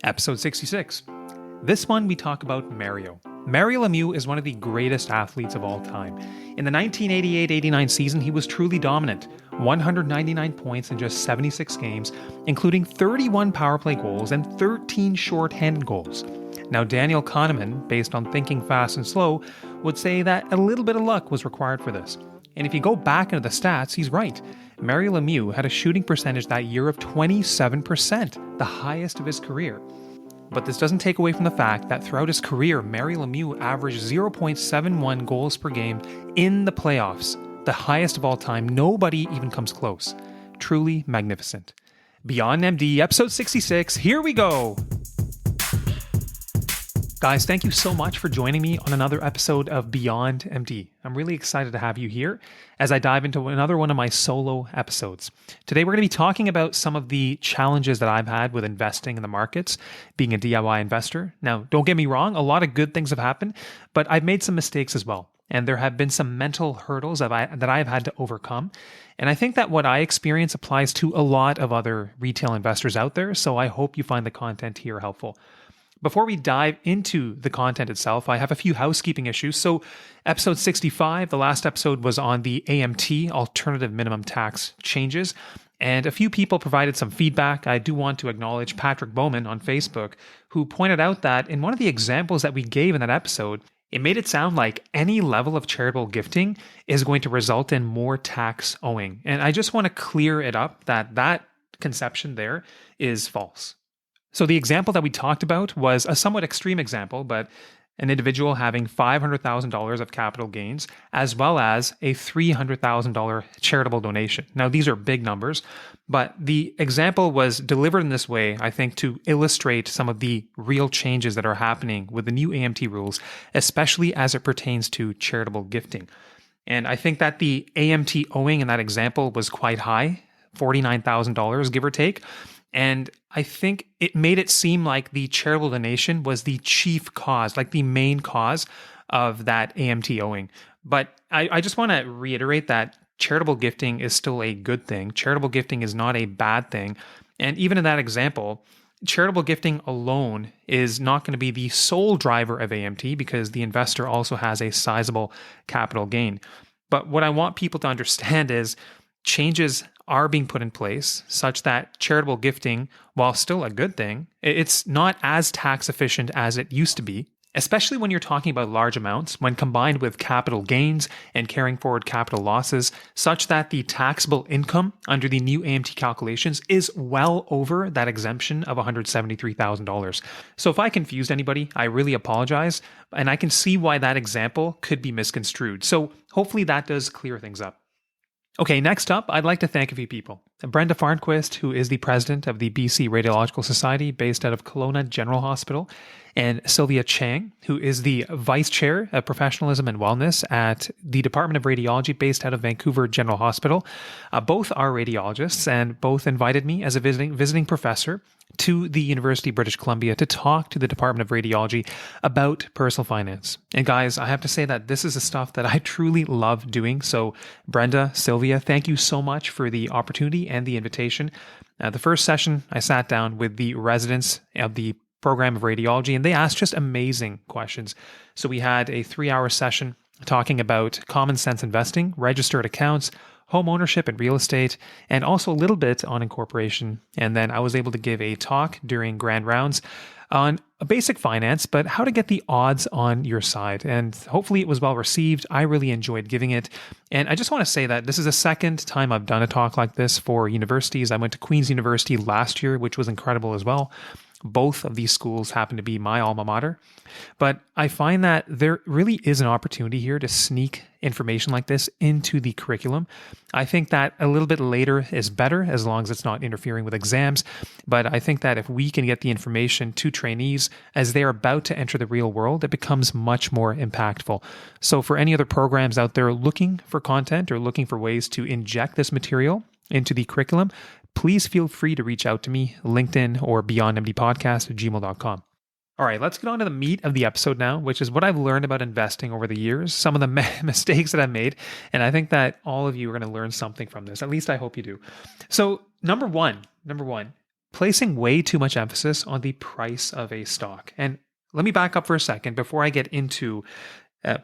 Episode 66. This one we talk about Mario. Mario Lemieux is one of the greatest athletes of all time. In the 1988-89 season, he was truly dominant. 199 points in just 76 games, including 31 power play goals and 13 short-handed goals. Now, Daniel Kahneman, based on Thinking Fast and Slow, would say that a little bit of luck was required for this. And if you go back into the stats, he's right. Mario Lemieux had a shooting percentage that year of 27%, the highest of his career. But this doesn't take away from the fact that throughout his career, Mario Lemieux averaged 0.71 goals per game in the playoffs, the highest of all time. Nobody even comes close. Truly magnificent. Beyond MD, episode 66, here we go! Guys, thank you so much for joining me on another episode of Beyond MD. I'm really excited to have you here as I dive into another one of my solo episodes. Today, we're going to be talking about some of the challenges that I've had with investing in the markets, being a DIY investor. Now, don't get me wrong, a lot of good things have happened, but I've made some mistakes as well. And there have been some mental hurdles that I've had to overcome. And I think that what I experience applies to a lot of other retail investors out there. So I hope you find the content here helpful. Before we dive into the content itself, I have a few housekeeping issues. So episode 65, the last episode was on the AMT, Alternative Minimum Tax changes. And a few people provided some feedback. I do want to acknowledge Patrick Bowman on Facebook, who pointed out that in one of the examples that we gave in that episode, it made it sound like any level of charitable gifting is going to result in more tax owing. And I just want to clear it up that conception there is false. So the example that we talked about was a somewhat extreme example, but an individual having $500,000 of capital gains, as well as a $300,000 charitable donation. Now, these are big numbers, but the example was delivered in this way, I think, to illustrate some of the real changes that are happening with the new AMT rules, especially as it pertains to charitable gifting. And I think that the AMT owing in that example was quite high, $49,000, give or take. And I think it made it seem like the charitable donation was the chief cause, like the main cause of that AMT owing. But I just want to reiterate that charitable gifting is still a good thing. Charitable gifting is not a bad thing. And even in that example, charitable gifting alone is not going to be the sole driver of AMT because the investor also has a sizable capital gain. But what I want people to understand is changes are being put in place such that charitable gifting, while still a good thing, it's not as tax efficient as it used to be, especially when you're talking about large amounts, when combined with capital gains and carrying forward capital losses, such that the taxable income under the new AMT calculations is well over that exemption of $173,000. So if I confused anybody, I really apologize, and I can see why that example could be misconstrued. So hopefully that does clear things up. Okay, next up, I'd like to thank a few people. Brenda Farnquist, who is the president of the BC Radiological Society based out of Kelowna General Hospital, and Sylvia Chang, who is the vice chair of professionalism and wellness at the Department of Radiology based out of Vancouver General Hospital. Both are radiologists and both invited me as a visiting professor to the University of British Columbia to talk to the Department of Radiology about personal finance. And guys, I have to say that this is the stuff that I truly love doing. So Brenda, Sylvia, thank you so much for the opportunity and the invitation. The first session, I sat down with the residents of the program of radiology, and they asked just amazing questions. So we had a 3-hour session talking about common sense investing, registered accounts, home ownership and real estate, and also a little bit on incorporation. And then I was able to give a talk during grand rounds on a basic finance, but how to get the odds on your side. And hopefully it was well received. I really enjoyed giving it. And I just want to say that this is the second time I've done a talk like this for universities. I went to Queen's University last year, which was incredible as well. Both of these schools happen to be my alma mater. But I find that there really is an opportunity here to sneak information like this into the curriculum. I think that a little bit later is better as long as it's not interfering with exams. But I think that if we can get the information to trainees as they're about to enter the real world, it becomes much more impactful. So for any other programs out there looking for content or looking for ways to inject this material into the curriculum, please feel free to reach out to me, LinkedIn or beyondmdpodcast@gmail.com. All right, let's get on to the meat of the episode now, which is what I've learned about investing over the years, some of the mistakes that I've made, and I think that all of you are going to learn something from this. At least I hope you do. So number one, placing way too much emphasis on the price of a stock. And let me back up for a second before I get into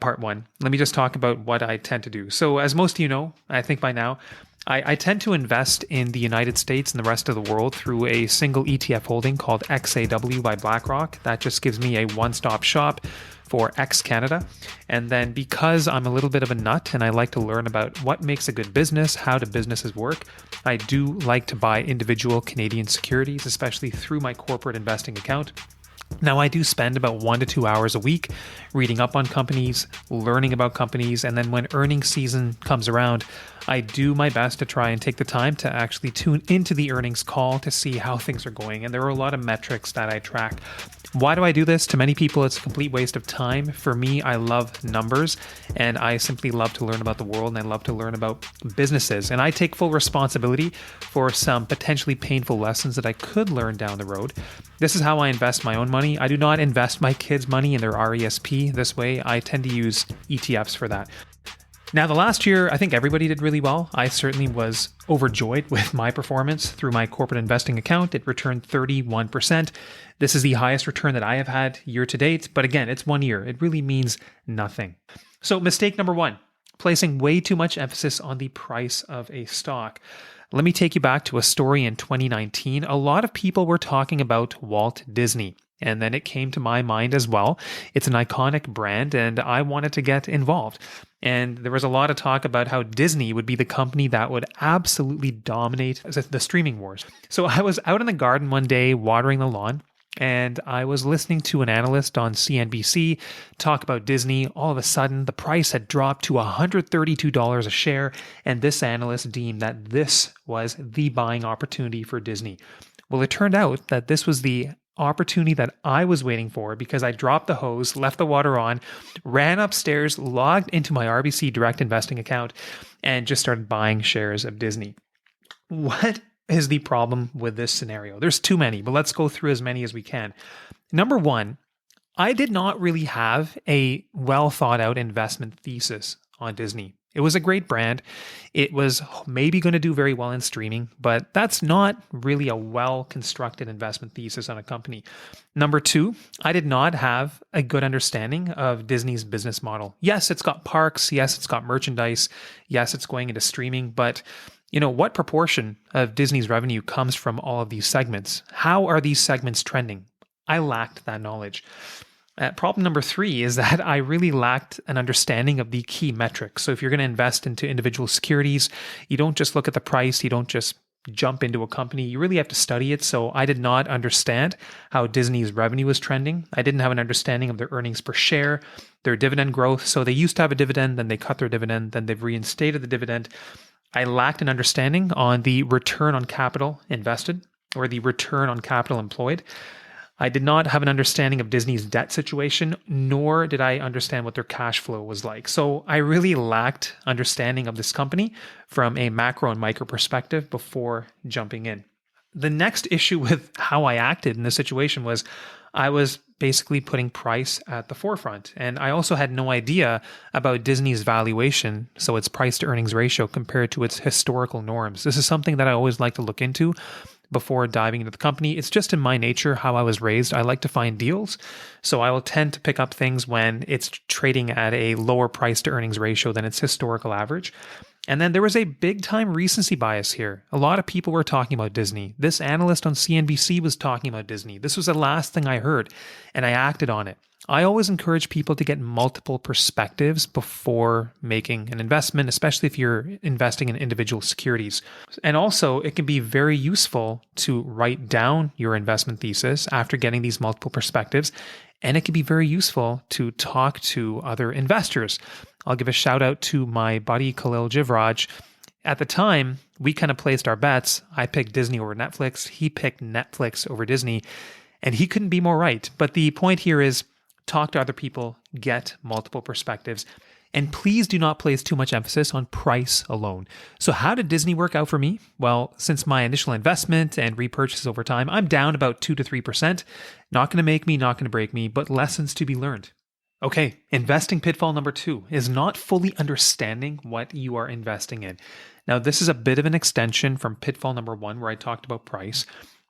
part one. Let me just talk about what I tend to do. So as most of you know, I think by now, I tend to invest in the United States and the rest of the world through a single ETF holding called XAW by BlackRock. That just gives me a one-stop shop for Canada. And then because I'm a little bit of a nut and I like to learn about what makes a good business, how do businesses work, I do like to buy individual Canadian securities, especially through my corporate investing account. Now, I do spend about 1 to 2 hours a week reading up on companies, learning about companies, and then when earnings season comes around, I do my best to try and take the time to actually tune into the earnings call to see how things are going. And there are a lot of metrics that I track. Why do I do this? To many people, it's a complete waste of time. For me, I love numbers and I simply love to learn about the world and I love to learn about businesses. And I take full responsibility for some potentially painful lessons that I could learn down the road. This is how I invest my own money. I do not invest my kids' money in their RESP this way. I tend to use ETFs for that. Now, the last year, I think everybody did really well. I certainly was overjoyed with my performance through my corporate investing account. It returned 31%. This is the highest return that I have had year to date. But again, it's 1 year. It really means nothing. So mistake number one, placing way too much emphasis on the price of a stock. Let me take you back to a story in 2019. A lot of people were talking about Walt Disney. And then it came to my mind as well. It's an iconic brand and I wanted to get involved. And there was a lot of talk about how Disney would be the company that would absolutely dominate the streaming wars. So I was out in the garden one day watering the lawn and I was listening to an analyst on CNBC talk about Disney. All of a sudden, the price had dropped to $132 a share. And this analyst deemed that this was the buying opportunity for Disney. Well, it turned out that this was the opportunity that I was waiting for because I dropped the hose, left the water on, ran upstairs, logged into my RBC direct investing account, and just started buying shares of Disney. What is the problem with this scenario? There's too many, but let's go through as many as we can. Number one, I did not really have a well thought out investment thesis on Disney. It was a great brand. It was maybe going to do very well in streaming, but that's not really a well-constructed investment thesis on a company. Number two, I did not have a good understanding of Disney's business model. Yes, it's got parks. Yes, it's got merchandise. Yes, it's going into streaming, but what proportion of Disney's revenue comes from all of these segments? How are these segments trending? I lacked that knowledge. Problem number three is that I really lacked an understanding of the key metrics. So if you're going to invest into individual securities, you don't just look at the price, you don't just jump into a company, you really have to study it. So I did not understand how Disney's revenue was trending. I didn't have an understanding of their earnings per share, their dividend growth. So they used to have a dividend, then they cut their dividend, then they've reinstated the dividend. I lacked an understanding on the return on capital invested or the return on capital employed. I did not have an understanding of Disney's debt situation, nor did I understand what their cash flow was like. So I really lacked understanding of this company from a macro and micro perspective before jumping in. The next issue with how I acted in this situation was I was basically putting price at the forefront. And I also had no idea about Disney's valuation, so its price to earnings ratio compared to its historical norms. This is something that I always like to look into before diving into the company. It's just in my nature how I was raised. I like to find deals. So I will tend to pick up things when it's trading at a lower price to earnings ratio than its historical average. And then there was a big time recency bias here. A lot of people were talking about Disney. This analyst on CNBC was talking about Disney. This was the last thing I heard, and I acted on it. I always encourage people to get multiple perspectives before making an investment, especially if you're investing in individual securities. And also, it can be very useful to write down your investment thesis after getting these multiple perspectives. And it can be very useful to talk to other investors. I'll give a shout out to my buddy Khalil Jivraj. At the time, we kind of placed our bets. I picked Disney over Netflix. He picked Netflix over Disney. And he couldn't be more right. But the point here is, talk to other people, get multiple perspectives, and please do not place too much emphasis on price alone. So how did Disney work out for me? Well, since my initial investment and repurchases over time, I'm down about 2 to 3%. Not going to make me, not going to break me, but lessons to be learned. Okay, investing pitfall number 2 is not fully understanding what you are investing in. Now, this is a bit of an extension from pitfall number 1 where I talked about price.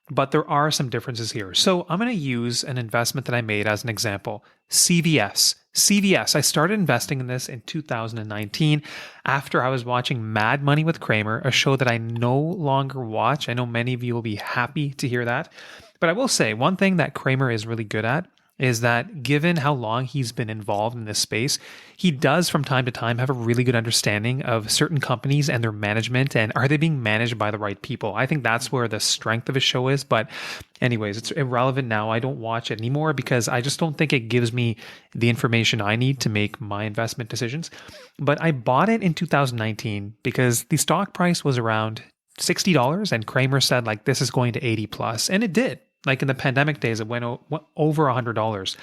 but there are some differences here. So I'm going to use an investment that I made as an example, CVS. CVS, I started investing in this in 2019 after I was watching Mad Money with Kramer, a show that I no longer watch. I know many of you will be happy to hear that. But I will say one thing that Kramer is really good at is that given how long he's been involved in this space, he does from time to time have a really good understanding of certain companies and their management and are they being managed by the right people. I think that's where the strength of his show is. But anyways, it's irrelevant now. I don't watch it anymore because I just don't think it gives me the information I need to make my investment decisions. But I bought it in 2019 because the stock price was around $60 and Kramer said like this is going to 80 plus, and it did. Like in the pandemic days, it went over $100.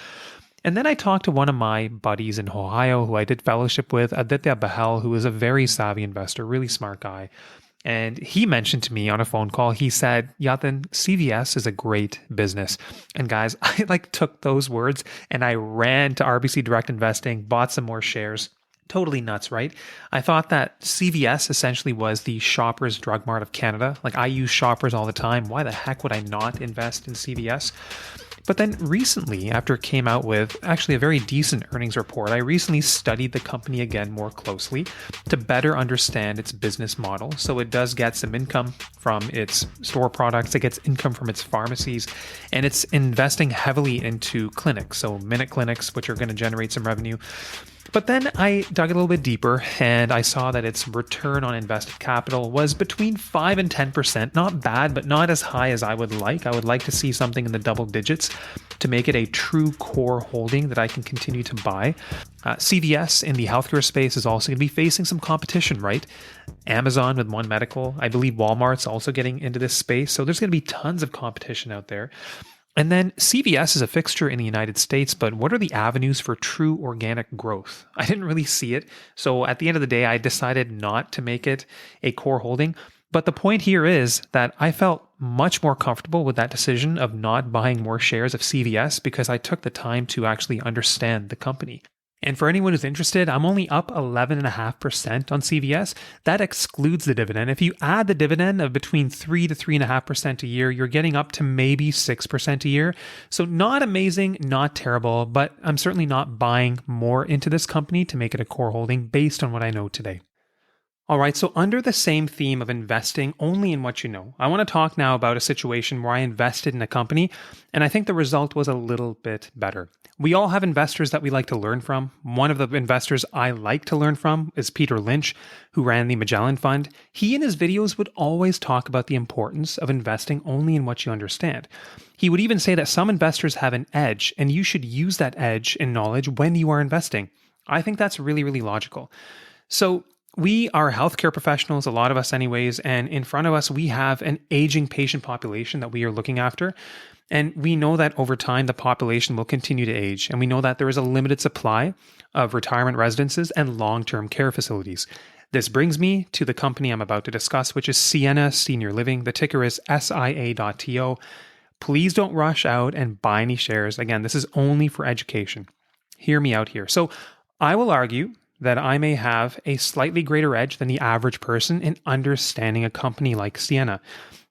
And then I talked to one of my buddies in Ohio who I did fellowship with, Aditya Bahel, who is a very savvy investor, really smart guy. And he mentioned to me on a phone call, he said, Yatin, CVS is a great business. And guys, I took those words and I ran to RBC Direct Investing, bought some more shares. Totally nuts, right? I thought that CVS essentially was the Shoppers Drug Mart of Canada. Like I use Shoppers all the time. Why the heck would I not invest in CVS? But then recently, after it came out with actually a very decent earnings report, I recently studied the company again more closely to better understand its business model. So it does get some income from its store products, it gets income from its pharmacies, and it's investing heavily into clinics. So minute clinics, which are going to generate some revenue. But then I dug a little bit deeper and I saw that its return on invested capital was between 5 and 10%. Not bad, but not as high as I would like. I would like to see something in the double digits to make it a true core holding that I can continue to buy. CVS in the healthcare space is also going to be facing some competition, right? Amazon with One Medical. I believe Walmart's also getting into this space. So there's going to be tons of competition out there. And then CVS is a fixture in the United States, but what are the avenues for true organic growth? I didn't really see it. So at the end of the day, I decided not to make it a core holding. But the point here is that I felt much more comfortable with that decision of not buying more shares of CVS because I took the time to actually understand the company. And for anyone who's interested, I'm only up 11.5% on CVS. That excludes the dividend. If you add the dividend of between 3 to 3.5% a year, you're getting up to maybe 6% a year. So not amazing, not terrible, but I'm certainly not buying more into this company to make it a core holding based on what I know today. All right, so under the same theme of investing only in what you know, I want to talk now about a situation where I invested in a company, and I think the result was a little bit better. We all have investors that we like to learn from. One of the investors I like to learn from is Peter Lynch, who ran the Magellan Fund. He in his videos would always talk about the importance of investing only in what you understand. He would even say that some investors have an edge, and you should use that edge and knowledge when you are investing. I think that's really, really logical. So we are healthcare professionals, a lot of us anyways, and in front of us, we have an aging patient population that we are looking after. And we know that over time, the population will continue to age. And we know that there is a limited supply of retirement residences and long-term care facilities. This brings me to the company I'm about to discuss, which is Sienna Senior Living. The ticker is SIA.TO. Please don't rush out and buy any shares. Again, this is only for education. Hear me out here. So I will argue that I may have a slightly greater edge than the average person in understanding a company like Sienna.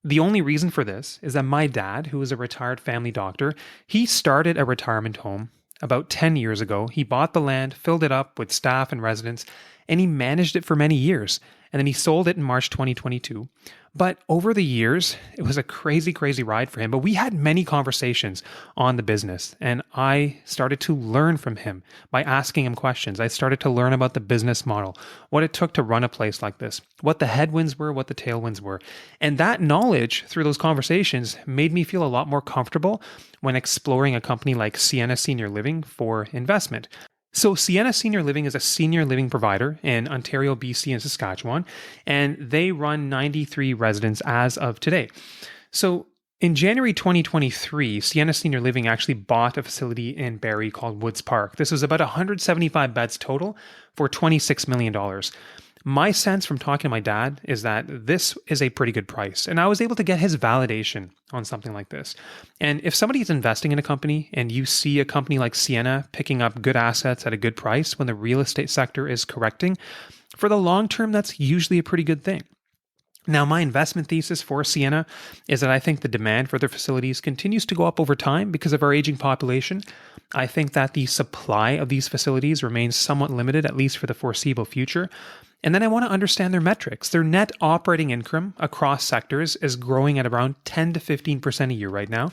The only reason for this is that my dad, who is a retired family doctor, he started a retirement home about 10 years ago. He bought the land, filled it up with staff and residents, and he managed it for many years. And then he sold it in March 2022. But over the years, it was a crazy, crazy ride for him. But we had many conversations on the business, and I started to learn from him by asking him questions. I started to learn about the business model, what it took to run a place like this, what the headwinds were, what the tailwinds were. And that knowledge through those conversations made me feel a lot more comfortable when exploring a company like Sienna Senior Living for investment. So Sienna Senior Living is a senior living provider in Ontario, BC, and Saskatchewan, and they run 93 residents as of today. So in January 2023, Sienna Senior Living actually bought a facility in Barrie called Woods Park. This was about 175 beds total for $26 million. My sense from talking to my dad is that this is a pretty good price. And I was able to get his validation on something like this. And if somebody is investing in a company and you see a company like Sienna picking up good assets at a good price when the real estate sector is correcting, for the long term, that's usually a pretty good thing. Now, my investment thesis for Sienna is that I think the demand for their facilities continues to go up over time because of our aging population. I think that the supply of these facilities remains somewhat limited, at least for the foreseeable future. And then I want to understand their metrics. Their net operating income across sectors is growing at around 10 to 15% a year right now.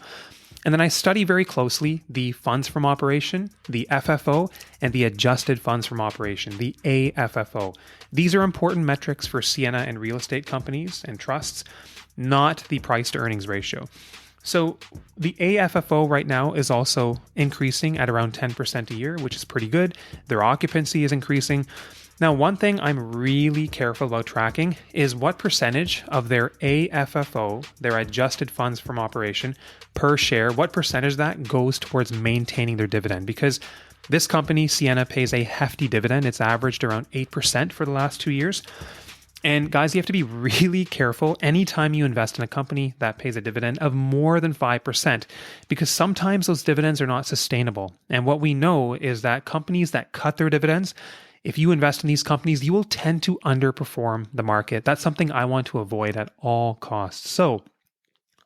And then I study very closely the funds from operation, the FFO, and the adjusted funds from operation, the AFFO. These are important metrics for Sienna and real estate companies and trusts, not the price to earnings ratio. So the AFFO right now is also increasing at around 10% a year, which is pretty good. Their occupancy is increasing. Now, one thing I'm really careful about tracking is what percentage of their AFFO, their adjusted funds from operation per share, what percentage of that goes towards maintaining their dividend. Because this company, Sienna, pays a hefty dividend. It's averaged around 8% for the last 2 years. And guys, you have to be really careful anytime you invest in a company that pays a dividend of more than 5%, because sometimes those dividends are not sustainable. And what we know is that companies that cut their dividends, if you invest in these companies, you will tend to underperform the market. That's something I want to avoid at all costs. So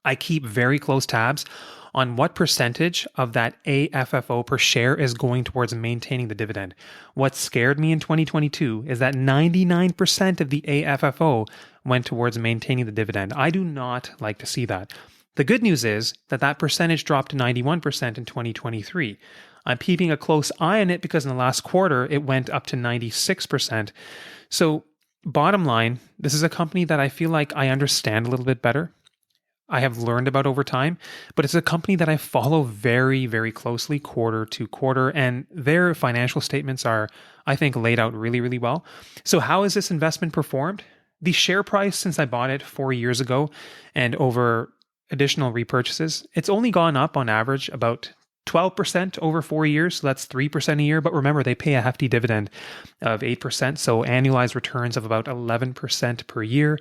I keep very close tabs on what percentage of that AFFO per share is going towards maintaining the dividend. What scared me in 2022 is that 99% of the AFFO went towards maintaining the dividend. I do not like to see that. The good news is that that percentage dropped to 91% in 2023. I'm keeping a close eye on it because in the last quarter, it went up to 96%. So bottom line, this is a company that I feel like I understand a little bit better. I have learned about over time, but it's a company that I follow very, very closely quarter to quarter, and their financial statements are, I think, laid out really, really well. So how has this investment performed? The share price since I bought it 4 years ago and over additional repurchases, it's only gone up on average about 12% over 4 years, so that's 3% a year. But remember, they pay a hefty dividend of 8%, so annualized returns of about 11% per year.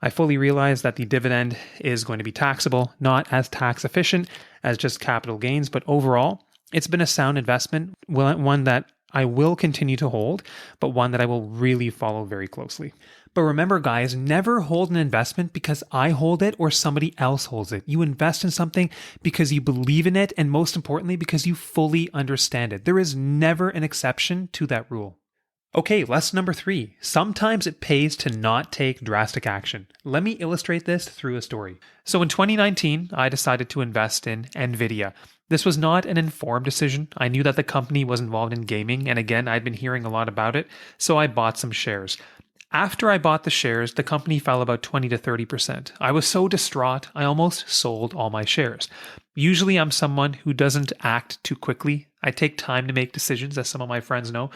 I fully realize that the dividend is going to be taxable, not as tax efficient as just capital gains, but overall, it's been a sound investment, one that I will continue to hold, but one that I will really follow very closely. But remember, guys, never hold an investment because I hold it or somebody else holds it. You invest in something because you believe in it, and most importantly, because you fully understand it. There is never an exception to that rule. Okay, lesson number 3. Sometimes it pays to not take drastic action. Let me illustrate this through a story. So in 2019, I decided to invest in NVDA. This was not an informed decision. I knew that the company was involved in gaming, and again, I'd been hearing a lot about it, so I bought some shares. After I bought the shares, the company fell about 20 to 30%. I was so distraught, I almost sold all my shares. Usually I'm someone who doesn't act too quickly. I take time to make decisions, as some of my friends know.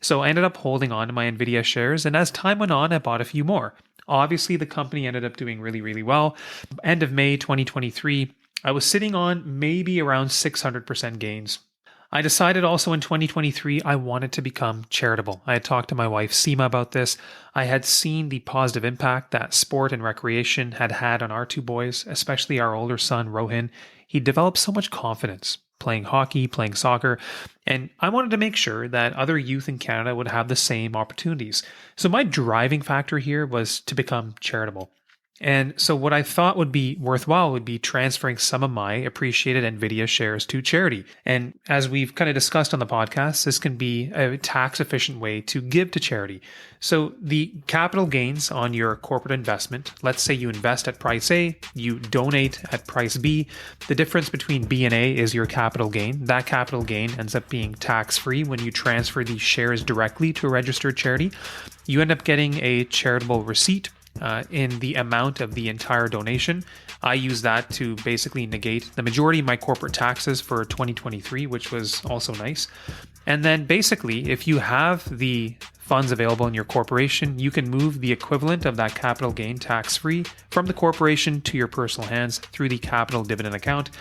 So I ended up holding on to my NVIDIA shares, and as time went on, I bought a few more. Obviously, the company ended up doing really, really well. End of May 2023, I was sitting on maybe around 600% gains. I decided also in 2023 I wanted to become charitable. I had talked to my wife Seema about this. I had seen the positive impact that sport and recreation had had on our two boys, especially our older son Rohin. He developed so much confidence playing hockey, playing soccer, and I wanted to make sure that other youth in Canada would have the same opportunities. So my driving factor here was to become charitable. And so what I thought would be worthwhile would be transferring some of my appreciated NVIDIA shares to charity. And as we've kind of discussed on the podcast, this can be a tax efficient way to give to charity. So the capital gains on your corporate investment, let's say you invest at price A, you donate at price B. The difference between B and A is your capital gain. That capital gain ends up being tax-free when you transfer these shares directly to a registered charity. You end up getting a charitable receipt in the amount of the entire donation. I use that to basically negate the majority of my corporate taxes for 2023, which was also nice. And then basically, if you have the funds available in your corporation, you can move the equivalent of that capital gain tax-free from the corporation to your personal hands through the capital dividend account.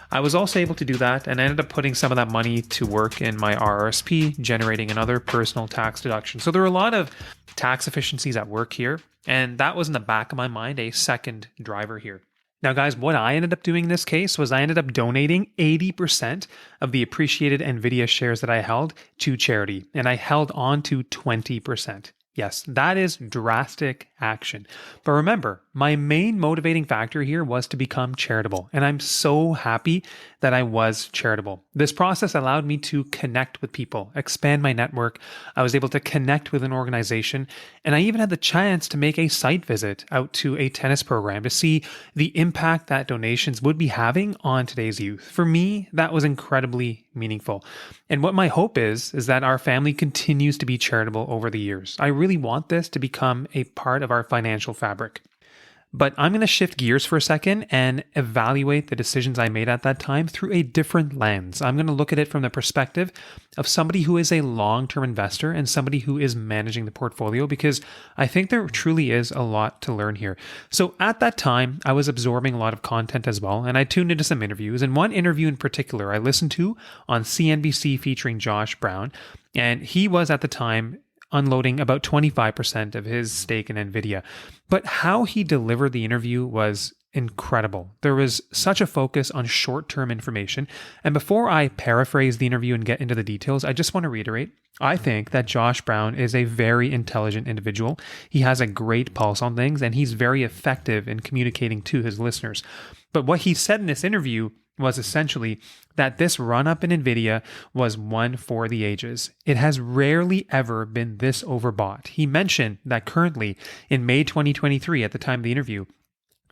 I was also able to do that and ended up putting some of that money to work in my RRSP, generating another personal tax deduction. So there are a lot of tax efficiencies at work here, and that was in the back of my mind a second driver here. Now, guys, what I ended up doing in this case was I ended up donating 80% of the appreciated NVIDIA shares that I held to charity, and I held on to 20%. Yes, that is drastic action. But remember, my main motivating factor here was to become charitable, and I'm so happy that I was charitable. This process allowed me to connect with people, expand my network. I was able to connect with an organization, and I even had the chance to make a site visit out to a tennis program to see the impact that donations would be having on today's youth. For me, that was incredibly meaningful. And what my hope is that our family continues to be charitable over the years. I really want this to become a part of our financial fabric. But I'm going to shift gears for a second and evaluate the decisions I made at that time through a different lens. I'm going to look at it from the perspective of somebody who is a long-term investor and somebody who is managing the portfolio, because I think there truly is a lot to learn here. So at that time, I was absorbing a lot of content as well, and I tuned into some interviews. And one interview in particular I listened to on CNBC featuring Josh Brown, and he was at the time unloading about 25% of his stake in NVIDIA. But how he delivered the interview was incredible. There was such a focus on short-term information. And before I paraphrase the interview and get into the details, I just want to reiterate, I think that Josh Brown is a very intelligent individual. He has a great pulse on things, and he's very effective in communicating to his listeners. But what he said in this interview was essentially that this run-up in NVIDIA was one for the ages. It has rarely ever been this overbought. He mentioned that currently, in May 2023, at the time of the interview,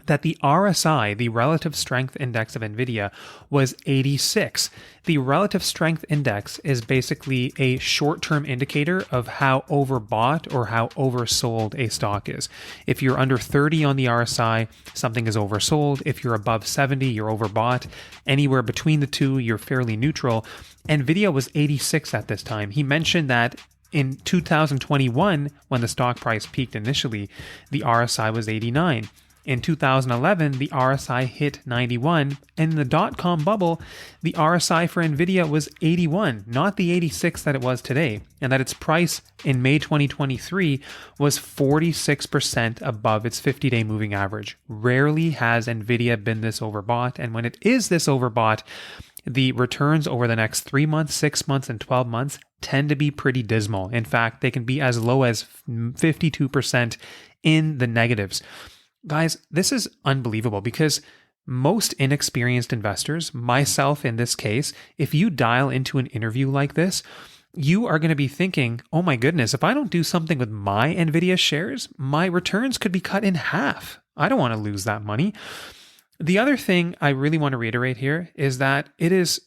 that the RSI, the Relative Strength Index of NVIDIA, was 86. The Relative Strength Index is basically a short-term indicator of how overbought or how oversold a stock is. If you're under 30 on the RSI, something is oversold. If you're above 70, you're overbought. Anywhere between the two, you're fairly neutral. NVIDIA was 86 at this time. He mentioned that in 2021, when the stock price peaked initially, the RSI was 89. In 2011, the RSI hit 91, and in the dot-com bubble, the RSI for NVIDIA was 81, not the 86 that it was today, and that its price in May 2023 was 46% above its 50-day moving average. Rarely has NVIDIA been this overbought, and when it is this overbought, the returns over the next 3 months, 6 months, and 12 months tend to be pretty dismal. In fact, they can be as low as 52% in the negatives. Guys, this is unbelievable because most inexperienced investors, myself in this case, if you dial into an interview like this, you are going to be thinking, oh my goodness, if I don't do something with my NVIDIA shares, my returns could be cut in half. I don't want to lose that money. The other thing I really want to reiterate here is that it is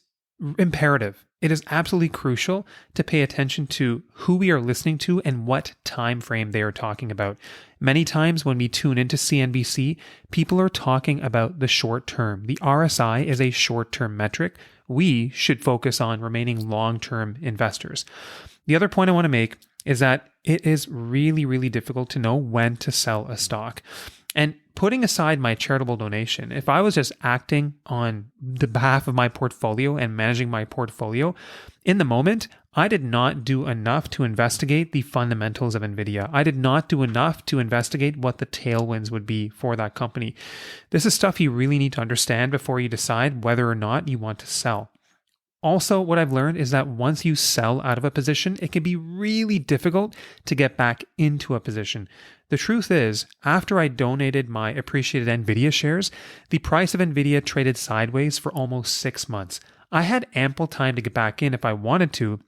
imperative. It is absolutely crucial to pay attention to who we are listening to and what time frame they are talking about. Many times when we tune into CNBC, people are talking about the short term. The RSI is a short-term metric. We should focus on remaining long-term investors. The other point I want to make is that it is really, really difficult to know when to sell a stock. And putting aside my charitable donation, if I was just acting on the behalf of my portfolio and managing my portfolio, in the moment, I did not do enough to investigate the fundamentals of NVIDIA. I did not do enough to investigate what the tailwinds would be for that company. This is stuff you really need to understand before you decide whether or not you want to sell. Also, what I've learned is that once you sell out of a position, it can be really difficult to get back into a position. The truth is, after I donated my appreciated NVIDIA shares, the price of NVIDIA traded sideways for almost 6 months. I had ample time to get back in if I wanted to.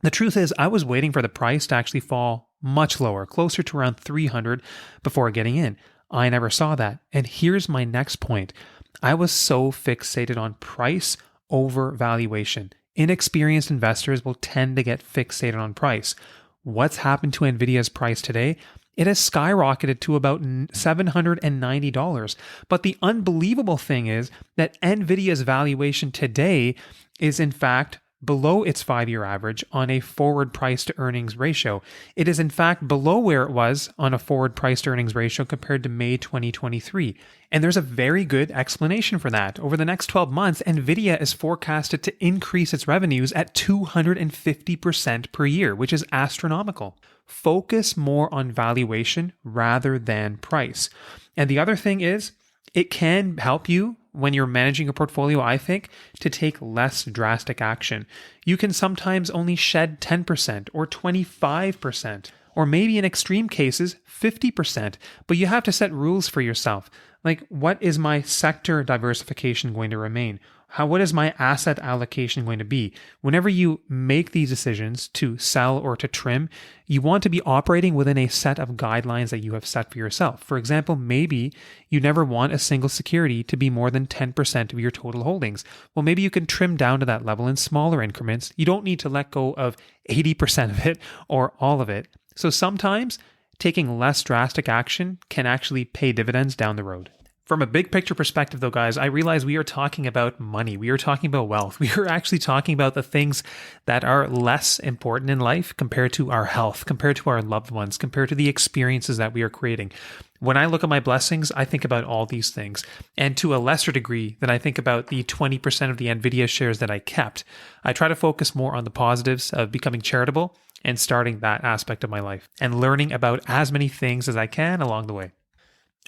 The truth is, I was waiting for the price to actually fall much lower, closer to around 300 before getting in. I never saw that. And here's my next point. I was so fixated on price over valuation. Inexperienced investors will tend to get fixated on price. What's happened to NVIDIA's price today? It has skyrocketed to about $790. But the unbelievable thing is that NVIDIA's valuation today is in fact below its 5-year average on a forward price to earnings ratio. It is in fact below where it was on a forward price to earnings ratio compared to May 2023. And there's a very good explanation for that. Over the next 12 months, NVIDIA is forecasted to increase its revenues at 250% per year, which is astronomical. Focus more on valuation rather than price. And the other thing is, it can help you when you're managing a portfolio, I think, to take less drastic action. You can sometimes only shed 10% or 25%. or maybe in extreme cases, 50%. But you have to set rules for yourself. Like, what is my sector diversification going to remain? What is my asset allocation going to be? Whenever you make these decisions to sell or to trim, you want to be operating within a set of guidelines that you have set for yourself. For example, maybe you never want a single security to be more than 10% of your total holdings. Well, maybe you can trim down to that level in smaller increments. You don't need to let go of 80% of it or all of it. So sometimes taking less drastic action can actually pay dividends down the road. From a big picture perspective though, guys, I realize we are talking about money. We are talking about wealth. We are actually talking about the things that are less important in life compared to our health, compared to our loved ones, compared to the experiences that we are creating. When I look at my blessings, I think about all these things. And to a lesser degree than I think about the 20% of the NVDA shares that I kept, I try to focus more on the positives of becoming charitable and starting that aspect of my life and learning about as many things as I can along the way.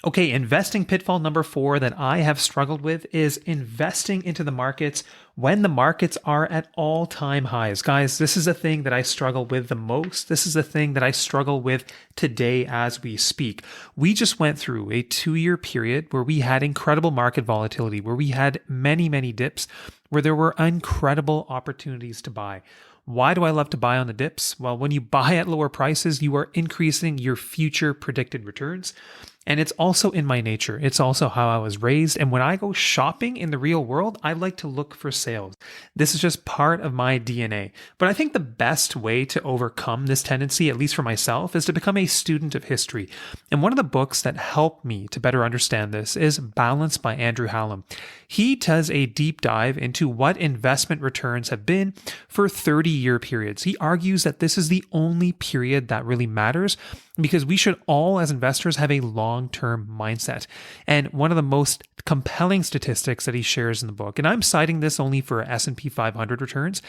Okay, investing pitfall number 4 that I have struggled with is investing into the markets when the markets are at all-time highs. Guys, this is a thing that I struggle with the most. This is a thing that I struggle with today as we speak. We just went through a 2-year period where we had incredible market volatility, where we had many, many dips, where there were incredible opportunities to buy. Why do I love to buy on the dips? Well, when you buy at lower prices, you are increasing your future predicted returns. And it's also in my nature. It's also how I was raised. And when I go shopping in the real world, I like to look for sales. This is just part of my DNA. But I think the best way to overcome this tendency, at least for myself, is to become a student of history. And one of the books that helped me to better understand this is Balance by Andrew Hallam. He does a deep dive into what investment returns have been for 30-year periods. He argues that this is the only period that really matters because we should all, as investors, have a long-term mindset. And one of the most compelling statistics that he shares in the book, and I'm citing this only for S&P 500 returns,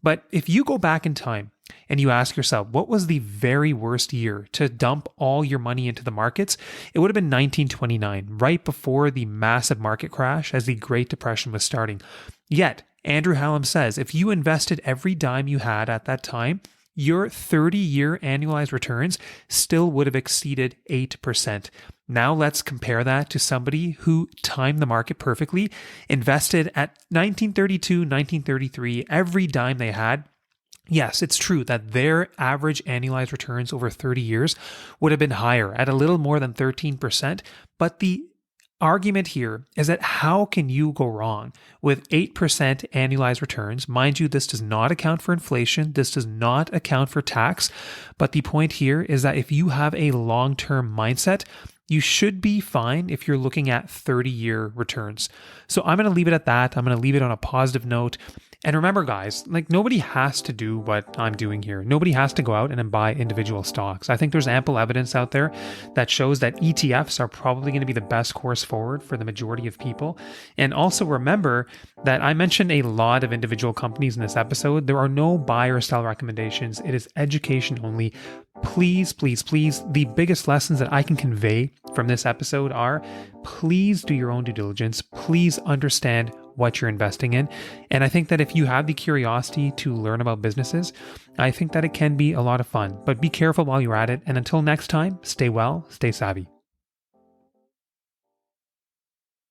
but if you go back in time and you ask yourself, what was the very worst year to dump all your money into the markets? It would have been 1929, right before the massive market crash as the Great Depression was starting. Yet, Andrew Hallam says, if you invested every dime you had at that time, your 30-year annualized returns still would have exceeded 8%. Now let's compare that to somebody who timed the market perfectly, invested at 1932, 1933, every dime they had. Yes, it's true that their average annualized returns over 30 years would have been higher at a little more than 13%, but the argument here is that how can you go wrong with 8% annualized returns? Mind you, this does not account for inflation. This does not account for tax. But the point here is that if you have a long-term mindset, you should be fine if you're looking at 30-year returns. So I'm going to leave it at that. I'm going to leave it on a positive note. And remember, guys, like nobody has to do what I'm doing here. Nobody has to go out and buy individual stocks. I think there's ample evidence out there that shows that ETFs are probably going to be the best course forward for the majority of people. And also remember that I mentioned a lot of individual companies in this episode. There are no buy or sell recommendations. It is education only. Please, please, please, the biggest lessons that I can convey from this episode are please do your own due diligence. Please understand what you're investing in. And I think that if you have the curiosity to learn about businesses, I think that it can be a lot of fun. But be careful while you're at it. And until next time, stay well, stay savvy.